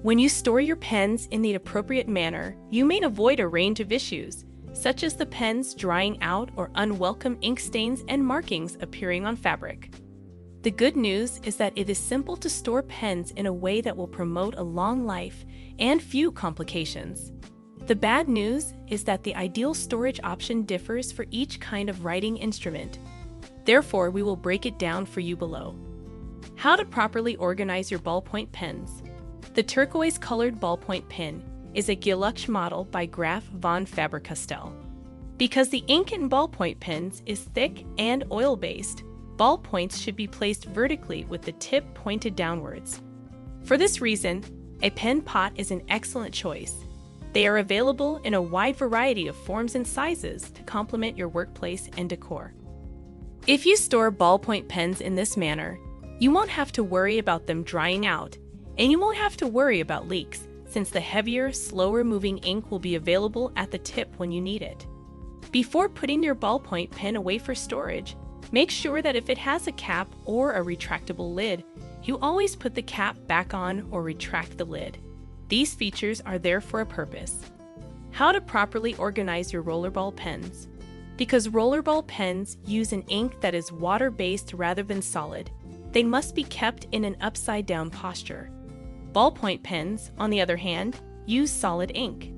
When you store your pens in the appropriate manner, you may avoid a range of issues, such as the pens drying out or unwelcome ink stains and markings appearing on fabric. The good news is that it is simple to store pens in a way that will promote a long life and few complications. The bad news is that the ideal storage option differs for each kind of writing instrument. Therefore, we will break it down for you below. How to properly organize your ballpoint pens. The turquoise-colored ballpoint pen is a Guilloche model by Graf von Faber-Castell. Because the ink in ballpoint pens is thick and oil-based, ballpoints should be placed vertically with the tip pointed downwards. For this reason, a pen pot is an excellent choice. They are available in a wide variety of forms and sizes to complement your workplace and decor. If you store ballpoint pens in this manner, you won't have to worry about them drying out, and you won't have to worry about leaks, since the heavier, slower-moving ink will be available at the tip when you need it. Before putting your ballpoint pen away for storage, make sure that if it has a cap or a retractable lid, you always put the cap back on or retract the lid. These features are there for a purpose. How to properly organize your rollerball pens. Because rollerball pens use an ink that is water-based rather than solid, they must be kept in an upside-down posture. Ballpoint pens, on the other hand, use solid ink.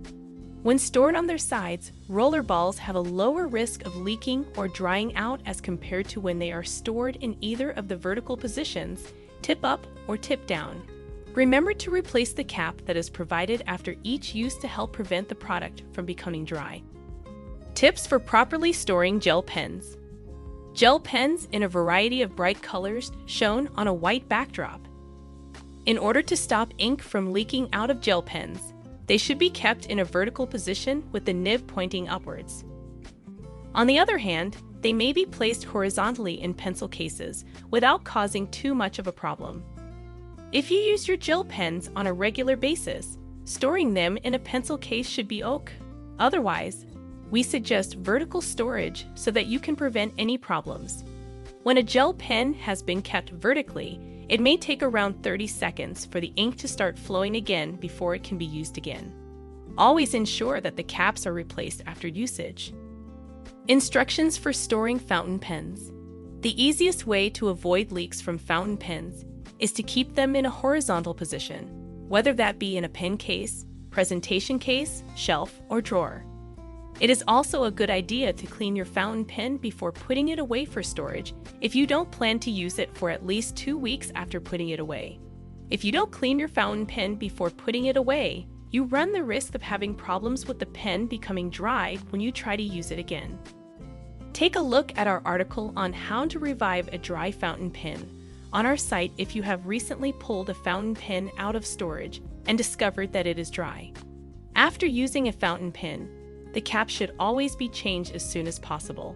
When stored on their sides, rollerballs have a lower risk of leaking or drying out as compared to when they are stored in either of the vertical positions, tip up or tip down. Remember to replace the cap that is provided after each use to help prevent the product from becoming dry. Tips for properly storing gel pens. Gel pens in a variety of bright colors shown on a white backdrop. In order to stop ink from leaking out of gel pens, they should be kept in a vertical position with the nib pointing upwards. On the other hand, they may be placed horizontally in pencil cases without causing too much of a problem. If you use your gel pens on a regular basis, storing them in a pencil case should be okay. Otherwise, we suggest vertical storage so that you can prevent any problems. When a gel pen has been kept vertically, it may take around 30 seconds for the ink to start flowing again before it can be used again. Always ensure that the caps are replaced after usage. Instructions for storing fountain pens. The easiest way to avoid leaks from fountain pens is to keep them in a horizontal position, whether that be in a pen case, presentation case, shelf, or drawer. It is also a good idea to clean your fountain pen before putting it away for storage if you don't plan to use it for at least 2 weeks after putting it away. If you don't clean your fountain pen before putting it away, you run the risk of having problems with the pen becoming dry when you try to use it again. Take a look at our article on how to revive a dry fountain pen on our site if you have recently pulled a fountain pen out of storage and discovered that it is dry. After using a fountain pen, the cap should always be changed as soon as possible.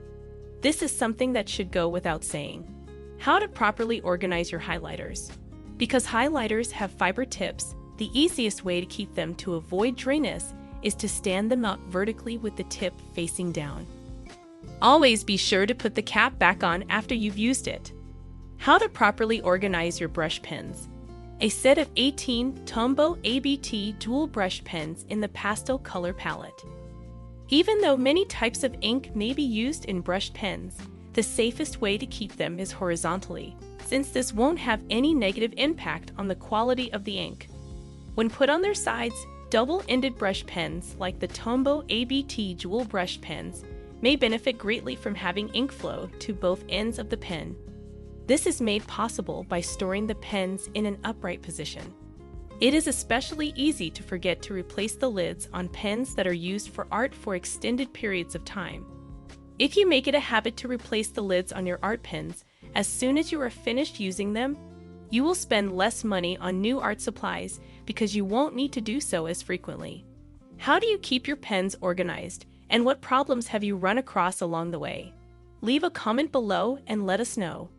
This is something that should go without saying. How to properly organize your highlighters. Because highlighters have fiber tips, the easiest way to keep them to avoid dryness is to stand them up vertically with the tip facing down. Always be sure to put the cap back on after you've used it. How to properly organize your brush pens. A set of 18 Tombow ABT dual brush pens in the pastel color palette. Even though many types of ink may be used in brush pens, the safest way to keep them is horizontally, since this won't have any negative impact on the quality of the ink. When put on their sides, double-ended brush pens like the Tombow ABT dual brush pens may benefit greatly from having ink flow to both ends of the pen. This is made possible by storing the pens in an upright position. It is especially easy to forget to replace the lids on pens that are used for art for extended periods of time. If you make it a habit to replace the lids on your art pens as soon as you are finished using them, you will spend less money on new art supplies because you won't need to do so as frequently. How do you keep your pens organized, and what problems have you run across along the way? Leave a comment below and let us know.